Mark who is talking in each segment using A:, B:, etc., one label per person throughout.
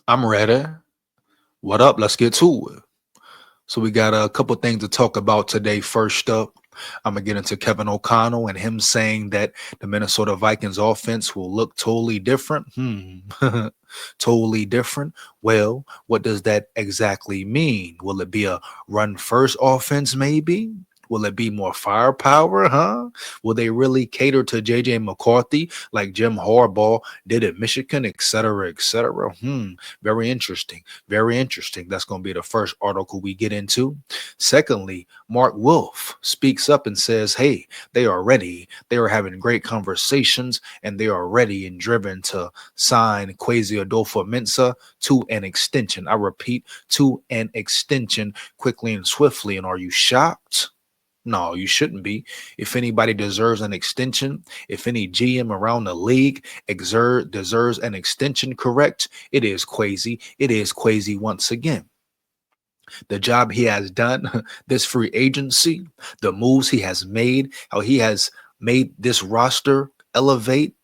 A: I'm ready. What up? Let's get to it. So we got a couple things to talk about today. First up, I'm gonna get into Kevin O'Connell and him saying that the Minnesota Vikings offense will look totally different. Totally different. Well, what does that exactly mean? Will it be a run first offense, maybe? Will it be more firepower, huh? Will they really cater to JJ McCarthy like Jim Harbaugh did at Michigan, et cetera, et cetera? Very interesting. Very interesting. That's going to be the first article we get into. Secondly, Mark Wilf speaks up and says, hey, they are ready. They are having great conversations and they are ready and driven to sign KWESI Adolfo-Mensa to an extension. I repeat, to an extension quickly and swiftly. And are you shocked? No, you shouldn't be. If anybody deserves an extension, if any GM around the league deserves an extension, correct, it is KWESI. It is KWESI once again. The job he has done, this free agency, the moves he has made, how he has made this roster elevate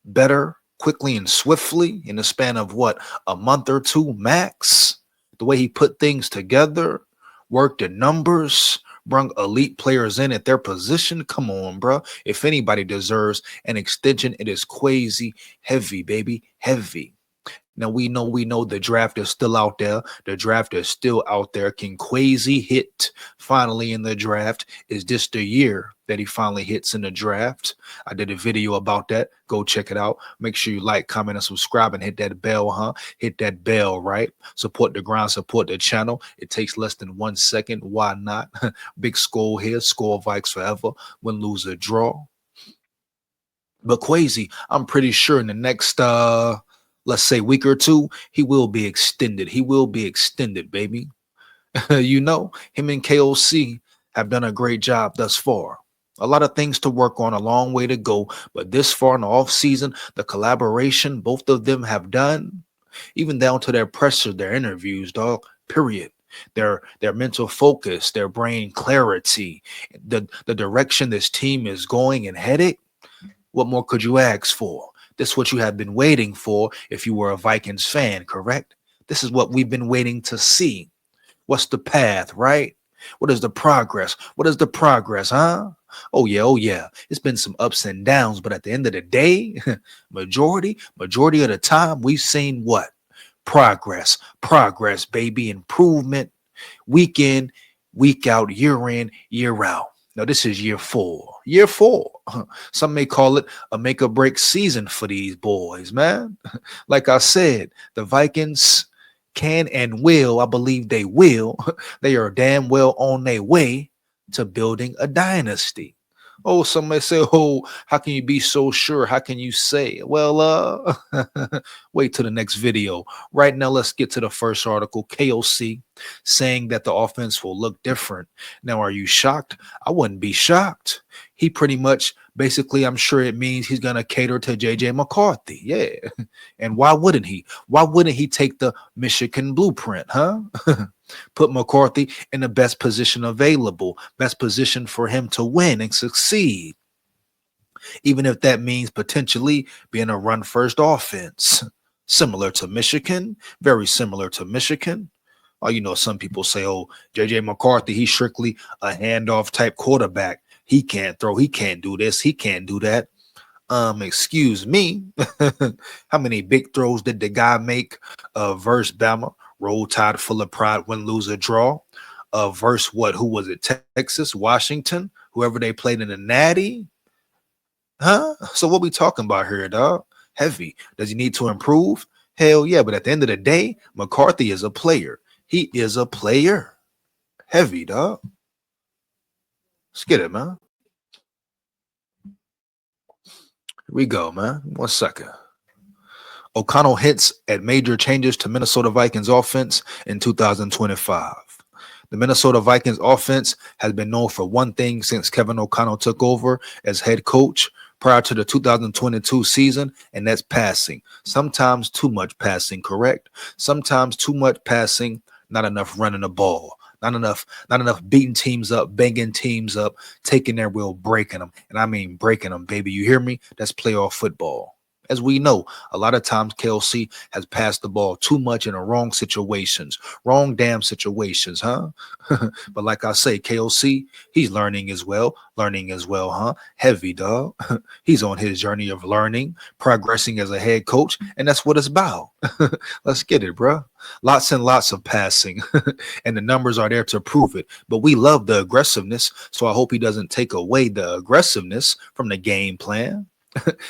A: better quickly and swiftly in the span of what, a month or two max. The way he put things together, worked the numbers, brung elite players in at their position. Come on, bro. If anybody deserves an extension, it is KWESI. Heavy, baby, heavy. Now we know the draft is still out there. The draft is still out there. Can KWESI hit finally in the draft? Is this the year that he finally hits in the draft? I did a video about that. Go check it out. Make sure you like, comment, and subscribe and hit that bell, huh? Hit that bell, right? Support the grind, support the channel. It takes less than 1 second. Why not? Big SKOL here. SKOL Vikes forever. Win, lose, or draw. But KWESI, I'm pretty sure in the next let's say week or two, he will be extended. He will be extended, baby. You know, him and KOC have done a great job thus far. A lot of things to work on, a long way to go. But this far in the offseason, the collaboration both of them have done, even down to their pressure, their interviews, dog, period. Their mental focus, their brain clarity, the direction this team is going and headed. What more could you ask for? This is what you have been waiting for if you were a Vikings fan, correct? This is what we've been waiting to see. What's the path, right? What is the progress? What is the progress, huh? Oh yeah, oh yeah. It's been some ups and downs, but at the end of the day, majority of the time, we've seen what? Progress, baby, improvement, week in, week out, year in, year out. Now, this is year 4. Year 4. Some may call it a make or break season for these boys, man. Like I said, the Vikings can and will, I believe they will. They are damn well on their way to building a dynasty. Oh, some may say, oh, how can you be so sure? How can you say? Well, wait till the next video. Right now, let's get to the first article. KOC saying that the offense will look different. Now, are you shocked? I wouldn't be shocked. He pretty much, basically, I'm sure it means he's going to cater to JJ McCarthy. Yeah. And why wouldn't he? Why wouldn't he take the Michigan blueprint, huh? Put McCarthy in the best position available, best position for him to win and succeed, even if that means potentially being a run first offense. Similar to Michigan, very similar to Michigan. Oh, you know, some people say, oh, JJ McCarthy, he's strictly a handoff type quarterback. He can't throw, he can't do this, he can't do that. Excuse me. How many big throws did the guy make versus Bama? Roll Tide, full of pride, win, lose, or draw. Versus what? Who was it? Texas, Washington, whoever they played in the Natty. Huh? So what we talking about here, dog? Heavy. Does he need to improve? Hell yeah. But at the end of the day, McCarthy is a player. He is a player. Heavy, dog. Let's get it, man. Here we go, man. 1 second. O'Connell hints at major changes to Minnesota Vikings offense in 2025. The Minnesota Vikings offense has been known for one thing since Kevin O'Connell took over as head coach prior to the 2022 season, and that's passing. Sometimes too much passing, correct? Sometimes too much passing, not enough running the ball. Not enough beating teams up, banging teams up, taking their will, breaking them. And I mean breaking them, baby. You hear me? That's playoff football. As we know, a lot of times KLC has passed the ball too much in the wrong situations, wrong damn situations, huh? But like I say, KLC, he's learning as well, huh? Heavy, dog. He's on his journey of learning, progressing as a head coach, and that's what it's about. Let's get it, bro. Lots and lots of passing, and the numbers are there to prove it. But we love the aggressiveness, so I hope he doesn't take away the aggressiveness from the game plan.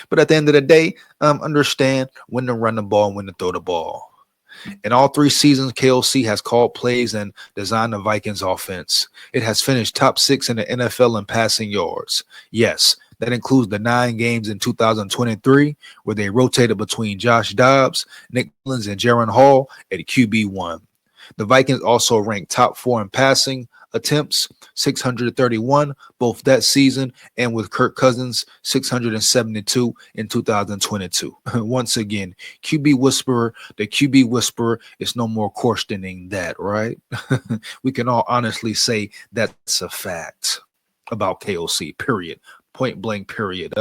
A: But at the end of the day, understand when to run the ball and when to throw the ball. In all 3 seasons, KLC has called plays and designed the Vikings offense. It has finished top 6 in the NFL in passing yards. Yes, that includes the 9 games in 2023 where they rotated between Josh Dobbs, Nick Mullins, and Jaron Hall at QB1. The Vikings also ranked top 4 in passing attempts, 631 both that season, and with Kirk Cousins, 672 in 2022. Once again, QB Whisperer, the QB Whisperer is no more questioning that, right? We can all honestly say that's a fact about KOC, period. Point blank, period.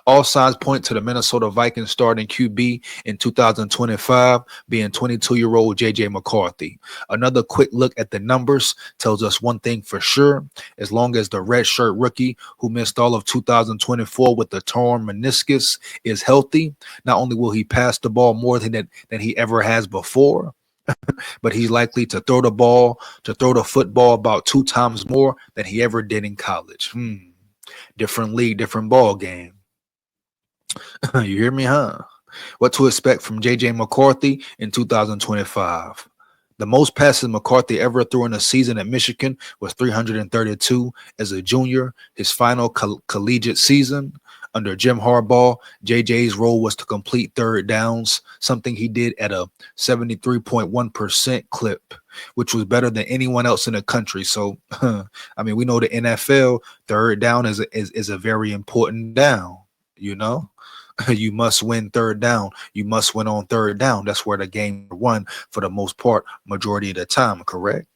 A: All signs point to the Minnesota Vikings starting QB in 2025 being 22-year-old J.J. McCarthy. Another quick look at the numbers tells us one thing for sure. As long as the redshirt rookie who missed all of 2024 with the torn meniscus is healthy, not only will he pass the ball more than he ever has before, but he's likely to throw the football about 2 times more than he ever did in college. Different league, different ball game. You hear me, huh? What to expect from J.J. McCarthy in 2025. The most passes McCarthy ever threw in a season at Michigan was 332 as a junior. His final collegiate season under Jim Harbaugh, J.J.'s role was to complete third downs, something he did at a 73.1% clip, which was better than anyone else in the country. So, I mean, we know the NFL, third down is a very important down, you know? You must win third down. You must win on third down. That's where the game won for the most part, majority of the time, correct?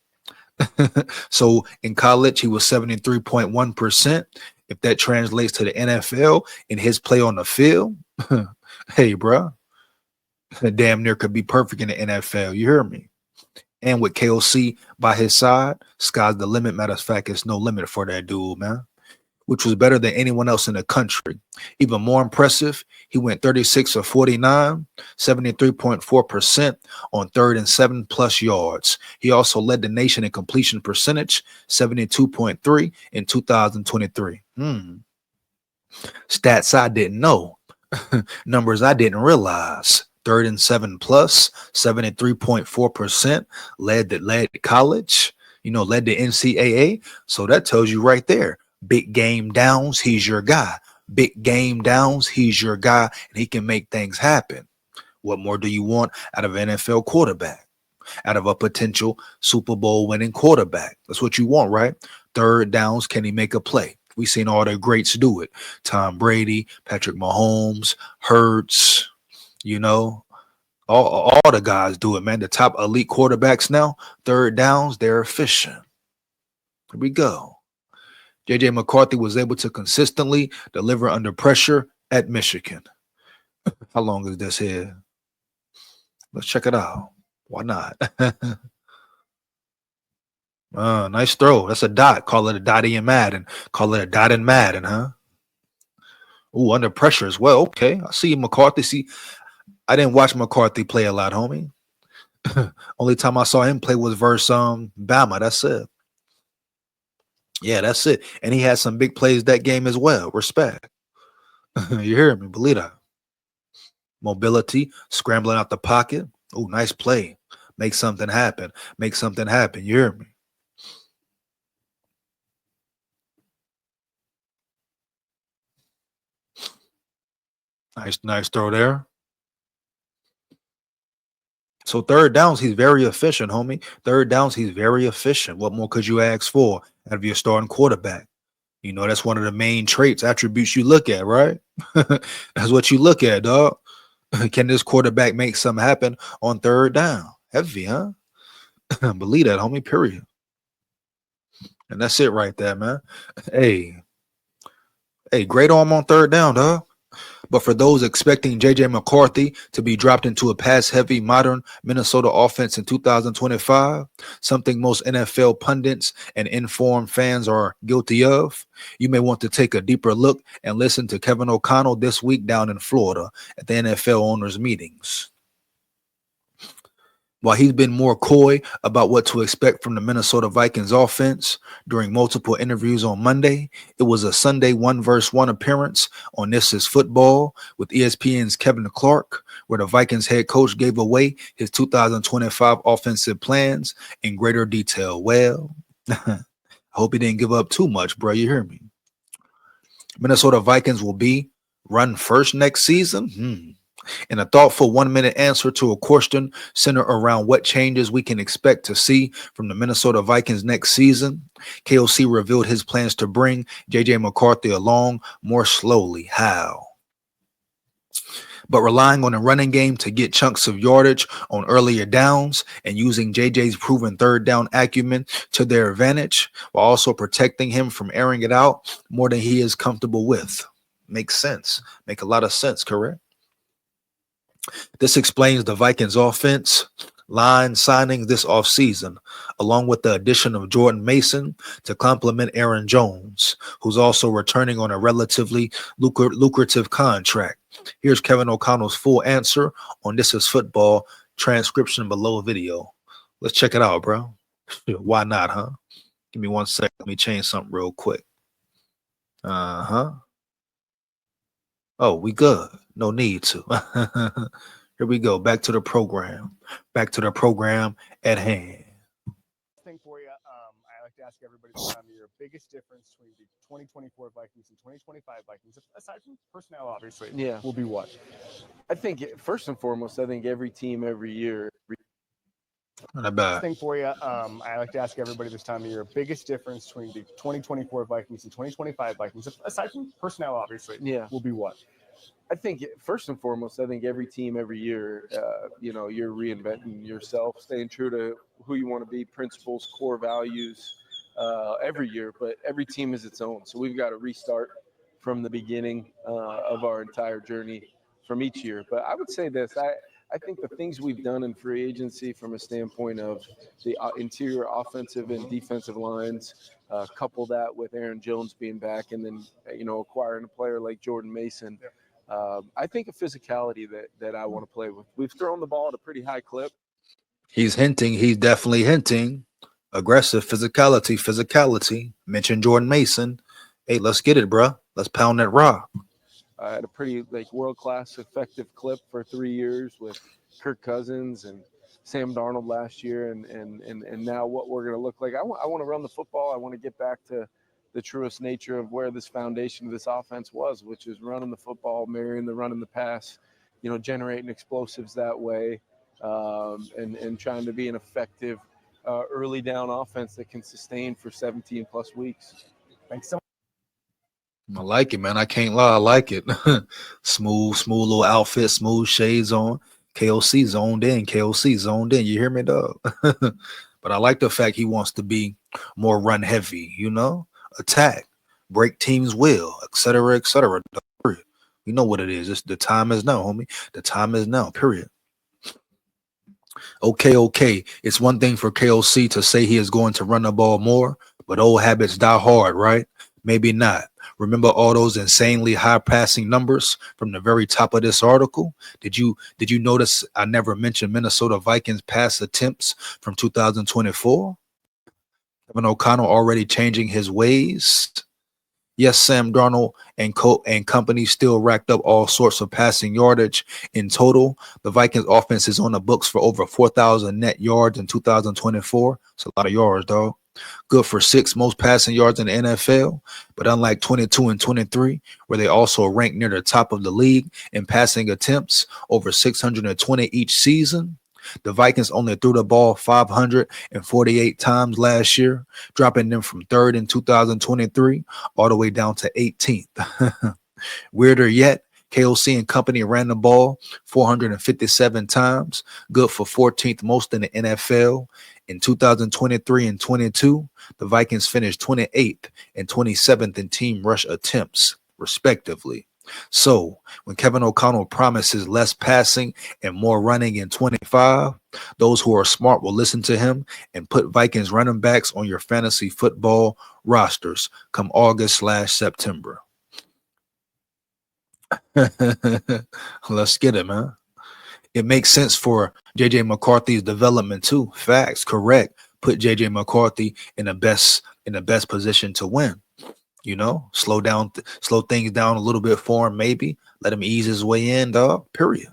A: So in college, he was 73.1%. If that translates to the NFL in his play on the field, hey, bro, damn near could be perfect in the NFL. You hear me? And with KOC by his side, sky's the limit. Matter of fact, it's no limit for that dude, man, which was better than anyone else in the country. Even more impressive, he went 36 of 49, 73.4% on 3rd and 7+ yards. He also led the nation in completion percentage, 72.3 in 2023. Stats I didn't know. Numbers I didn't realize. 3rd and 7+, 73.4%, led college, led the NCAA. So that tells you right there. Big game downs, he's your guy. Big game downs, he's your guy, and he can make things happen. What more do you want out of an NFL quarterback? Out of a potential Super Bowl winning quarterback? That's what you want, right? Third downs, can he make a play? We've seen all the greats do it. Tom Brady, Patrick Mahomes, Hurts, all the guys do it, man. The top elite quarterbacks now, third downs, they're efficient. Here we go. J.J. McCarthy was able to consistently deliver under pressure at Michigan. How long is this here? Let's check it out. Why not? Nice throw. That's a dot. Call it a dotty in Madden. Call it a dot in Madden, huh? Ooh, under pressure as well. Okay. I see McCarthy. See, I didn't watch McCarthy play a lot, homie. Only time I saw him play was versus Bama. That's it. Yeah, that's it. And he had some big plays that game as well. Respect. You hear me? Believe that. Mobility, scrambling out the pocket. Oh, nice play. Make something happen. Make something happen. You hear me? Nice throw there. So third downs, he's very efficient, homie. Third downs, he's very efficient. What more could you ask for out of your starting quarterback? That's one of the main traits, attributes you look at, right? That's what you look at, dog. Can this quarterback make something happen on third down? Heavy, huh? Believe that, homie, period. And that's it right there, man. Hey, great arm on third down, dog. But for those expecting J.J. McCarthy to be dropped into a pass-heavy modern Minnesota offense in 2025, something most NFL pundits and informed fans are guilty of, you may want to take a deeper look and listen to Kevin O'Connell this week down in Florida at the NFL owners' meetings. While he's been more coy about what to expect from the Minnesota Vikings offense during multiple interviews on Monday, it was a Sunday 1-versus-1 appearance on This Is Football with ESPN's Kevin Clark, where the Vikings head coach gave away his 2025 offensive plans in greater detail. Well, I hope he didn't give up too much, bro. You hear me? Minnesota Vikings will be run first next season. In a thoughtful 1-minute answer to a question centered around what changes we can expect to see from the Minnesota Vikings next season, KOC revealed his plans to bring J.J. McCarthy along more slowly. How? But relying on the running game to get chunks of yardage on earlier downs and using JJ's proven third down acumen to their advantage, while also protecting him from airing it out more than he is comfortable with. Makes sense. Make a lot of sense, correct? This explains the Vikings offense line signings this offseason, along with the addition of Jordan Mason to complement Aaron Jones, who's also returning on a relatively lucrative contract. Here's Kevin O'Connell's full answer on This Is Football, transcription below video. Let's check it out, bro. Why not, huh? Give me 1 second. Let me change something real quick. Oh, we good. No need to. Here we go. Back to the program. Back to the program at hand.
B: Thing for you. I like to ask everybody this time of year, biggest difference between the 2024 Vikings and 2025 Vikings, aside from personnel, obviously, will be what?
C: I think first and foremost, I think every team every year.
A: Not bad.
B: Thing for you. I like to ask everybody this time of year, biggest difference between the 2024 Vikings and 2025 Vikings, aside from personnel, obviously, will be what?
C: I think first and foremost, I think every team every year, you're reinventing yourself, staying true to who you want to be, principles, core values, every year. But every team is its own, so we've got to restart from the beginning of our entire journey from each year. But I would say this: I think the things we've done in free agency from a standpoint of the interior offensive and defensive lines, couple that with Aaron Jones being back, and then acquiring a player like Jordan Mason. I think a physicality that I want to play with. We've thrown the ball at a pretty high clip.
A: He's definitely hinting. Aggressive physicality. Mention Jordan Mason. Hey, let's get it, bro. Let's pound that rock.
C: At a pretty world-class effective clip for 3 years with Kirk Cousins and Sam Darnold last year, and now what we're going to look like. I want to run the football. I want to get back to the truest nature of where this foundation of this offense was, which is running the football, marrying the run and the pass, generating explosives that way, and trying to be an effective early down offense that can sustain for 17 plus weeks.
B: Thanks so much.
A: I like it, man. I can't lie. I like it. smooth little outfit, smooth shades on. KOC zoned in. You hear me, dog? But I like the fact he wants to be more run heavy, attack, break teams' will, etc., etc. You know what it is. The time is now, homie. The time is now, period. Okay. It's one thing for KOC to say he is going to run the ball more, but old habits die hard, right? Maybe not. Remember all those insanely high passing numbers from the very top of this article? Did you notice I never mentioned Minnesota Vikings pass attempts from 2024? Kevin O'Connell already changing his ways. Yes, Sam Darnold and company still racked up all sorts of passing yardage. In total, the Vikings offense is on the books for over 4,000 net yards in 2024. It's a lot of yards, dog. Good for 6th most passing yards in the NFL. But unlike 22 and 23, where they also ranked near the top of the league in passing attempts, over 620 each season, the Vikings only threw the ball 548 times last year, dropping them from 3rd in 2023 all the way down to 18th. Weirder yet, KOC and company ran the ball 457 times, good for 14th most in the NFL. In 2023 and 22, the Vikings finished 28th and 27th in team rush attempts, respectively. So when Kevin O'Connell promises less passing and more running in 25, those who are smart will listen to him and put Vikings running backs on your fantasy football rosters come August/September. Let's get it, man. It makes sense for JJ McCarthy's development too. Facts, correct. Put JJ McCarthy in the best position to win. You know, slow things down a little bit for him, maybe. Let him ease his way in, dog. Period.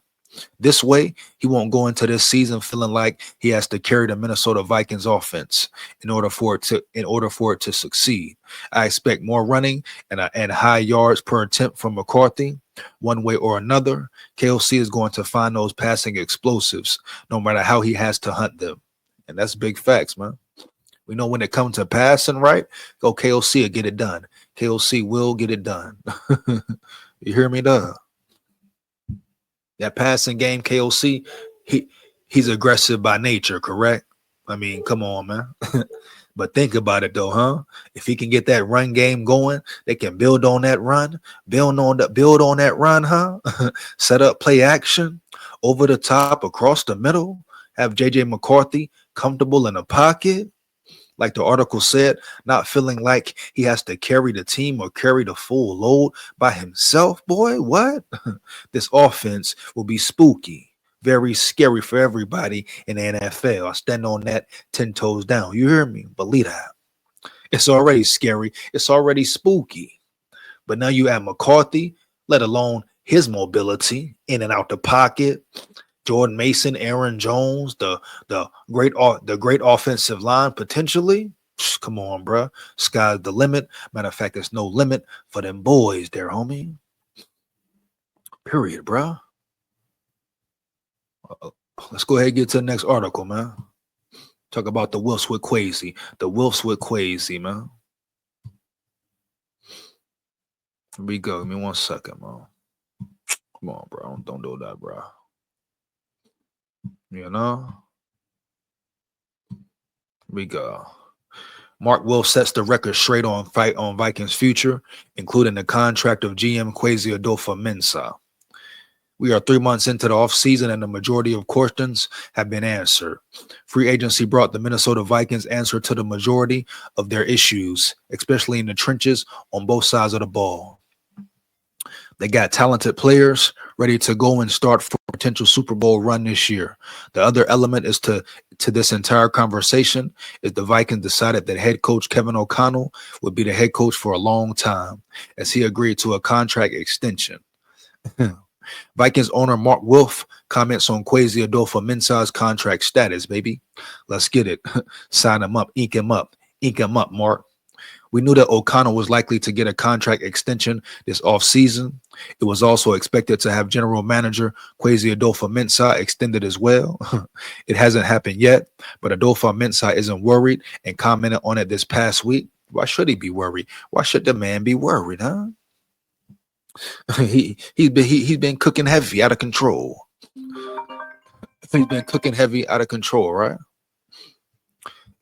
A: This way, he won't go into this season feeling like he has to carry the Minnesota Vikings offense in order for it to succeed. I expect more running and high yards per attempt from McCarthy. One way or another, KOC is going to find those passing explosives, no matter how he has to hunt them. And that's big facts, man. We know when it comes to passing, right? Go KOC will get it done. KOC will get it done. You hear me, dog? That passing game, KOC, he's aggressive by nature, correct? I mean, come on, man. But think about it though, huh? If he can get that run game going, they can build on that run, build on that run, huh? Set up play action over the top, across the middle, have JJ McCarthy comfortable in the pocket. Like the article said, not feeling like he has to carry the team or carry the full load by himself. Boy, what? This offense will be spooky, very scary for everybody in the NFL. I stand on that 10 toes down. You hear me? Believe that. It's already scary. It's already spooky. But now you add McCarthy, let alone his mobility in and out the pocket. Jordan Mason, Aaron Jones, the great offensive line potentially. Come on, bro. Sky's the limit. Matter of fact, there's no limit for them boys there, homie. Period, bro. Let's go ahead and get to the next article, man. Talk about the WILFS with KWESI. The WILFS with KWESI, man. Here we go. Give me 1 second, man. Come on, bro. Don't do that, bro. You know? Here we go. Mark Wilf sets the record straight on Vikings future, including the contract of GM KWESI Adolfo-Mensah. We are 3 months into the offseason, and the majority of questions have been answered. Free agency brought the Minnesota Vikings answer to the majority of their issues, especially in the trenches on both sides of the ball. They got talented players ready to go and start for a potential Super Bowl run this year. The other element is to this entire conversation is the Vikings decided that head coach Kevin O'Connell would be the head coach for a long time, as he agreed to a contract extension. Vikings owner Mark Wilf comments on KWESI Adolfo-Mensah's contract status, baby. Let's get it. Sign him up, ink him up, Mark. We knew that O'Connell was likely to get a contract extension this offseason. It was also expected to have general manager KWESI Adolfo-Mensah extended as well. It hasn't happened yet, but Adolfo-Mensah isn't worried and commented on it this past week. Why should he be worried? Why should the man be worried, huh? He's been cooking heavy, out of control. He's been cooking heavy, out of control, right?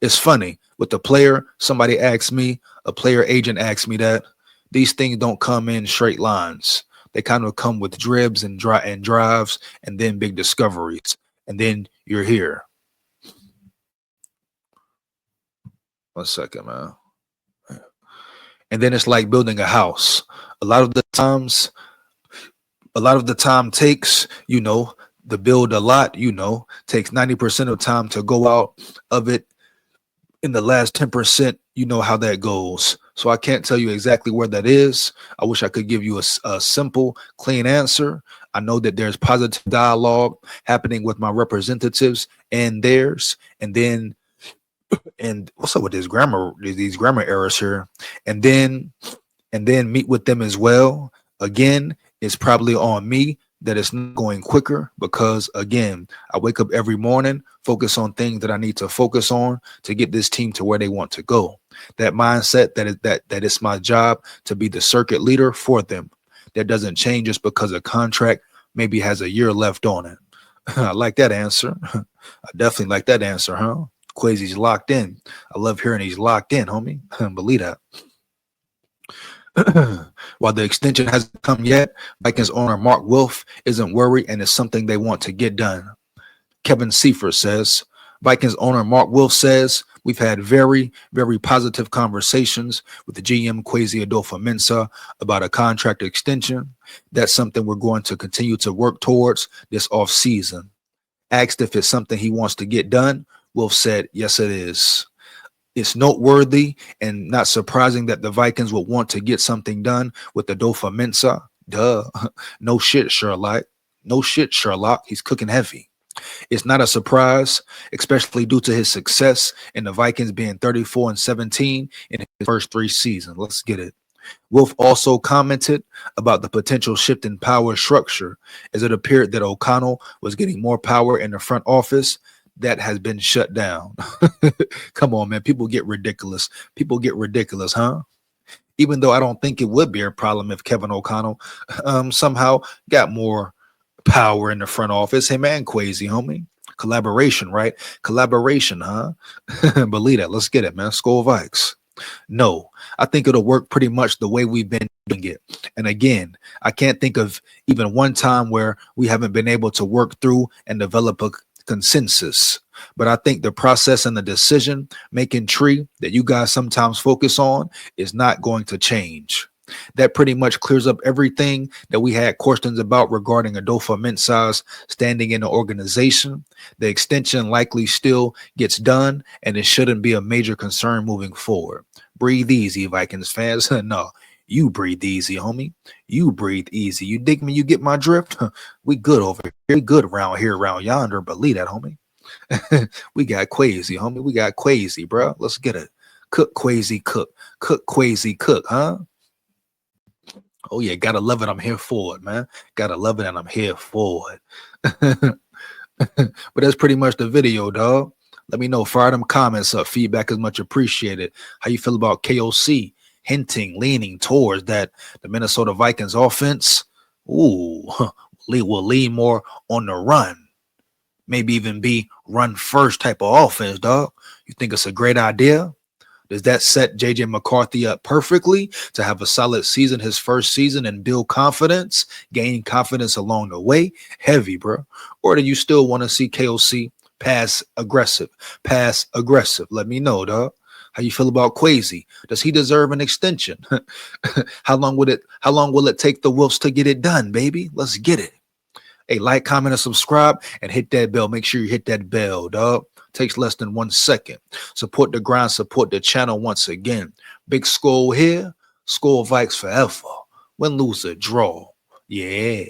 A: It's funny with the player. Somebody asked me, a player agent asked me that these things don't come in straight lines. They kind of come with dribs and drives, and then big discoveries, and then you're here. 1 second, man. And then it's like building a house. A lot of the time takes, to build a lot, takes 90% of time to go out of it. In the last 10%, you know how that goes. So I can't tell you exactly where that is. I wish I could give you a simple, clean answer. I know that there's positive dialogue happening with my representatives and theirs. And what's up with these grammar errors here? And then meet with them as well. Again, it's probably on me that it's not going quicker because, again, I wake up every morning, focus on things that I need to focus on to get this team to where they want to go. That mindset that it's my job to be the circuit leader for them. That doesn't change just because a contract maybe has a year left on it. I like that answer. I definitely like that answer, huh? KWESI's locked in. I love hearing he's locked in, homie. Believe that. While the extension hasn't come yet, Vikings owner Mark Wilf isn't worried and it's something they want to get done. Kevin Seifert says, Vikings owner Mark Wilf says, we've had very, very positive conversations with the GM KWESI Adolfo-Mensah about a contract extension. That's something we're going to continue to work towards this offseason. Asked if it's something he wants to get done, Wilf said, yes, it is. It's noteworthy and not surprising that the Vikings would want to get something done with Adolfo-Mensah. Duh. No shit, Sherlock. No shit, Sherlock. He's cooking heavy. It's not a surprise, especially due to his success in the Vikings being 34-17 in his first 3 seasons. Let's get it. Wilf also commented about the potential shift in power structure as it appeared that O'Connell was getting more power in the front office. That has been shut down. Come on, man. People get ridiculous. People get ridiculous, huh? Even though I don't think it would be a problem if Kevin O'Connell somehow got more power in the front office. Him and KWESI, homie. Collaboration, right? Collaboration, huh? Believe that. Let's get it, man. SKOL Vikes. No, I think it'll work pretty much the way we've been doing it. And again, I can't think of even one time where we haven't been able to work through and develop a consensus. But I think the process and the decision making tree that you guys sometimes focus on is not going to change. That pretty much clears up everything that we had questions about regarding Adolfo-Mensah's standing in the organization. The extension likely still gets done, and it shouldn't be a major concern moving forward. Breathe easy, Vikings fans. No, you breathe easy, homie. You breathe easy. You dig me? You get my drift? We good over here. We good around here, around yonder. Believe that, homie. We got KWESI, homie. We got KWESI, bro. Let's get it. Cook KWESI, cook. Cook KWESI, cook, huh? Oh, yeah. Gotta love it. I'm here for it, man. Gotta love it, and I'm here for it. But that's pretty much the video, dog. Let me know. Fire them comments up. Feedback is much appreciated. How you feel about KOC hinting, leaning towards that the Minnesota Vikings offense will lean more on the run. Maybe even be run first type of offense, dog. You think it's a great idea? Does that set JJ McCarthy up perfectly to have a solid season, his first season, and build confidence, gain confidence along the way? Heavy, bro. Or do you still want to see KOC pass aggressive? Pass aggressive. Let me know, dog. How you feel about KWESI? Does he deserve an extension? How long will it take the Wilfs to get it done, baby? Let's get it. Hey, like, comment, and subscribe, and hit that bell. Make sure you hit that bell, dog. Takes less than 1 second. Support the grind, support the channel once again. Big SKOL here, SKOL Vikes forever. Win, lose, or draw. Yeah.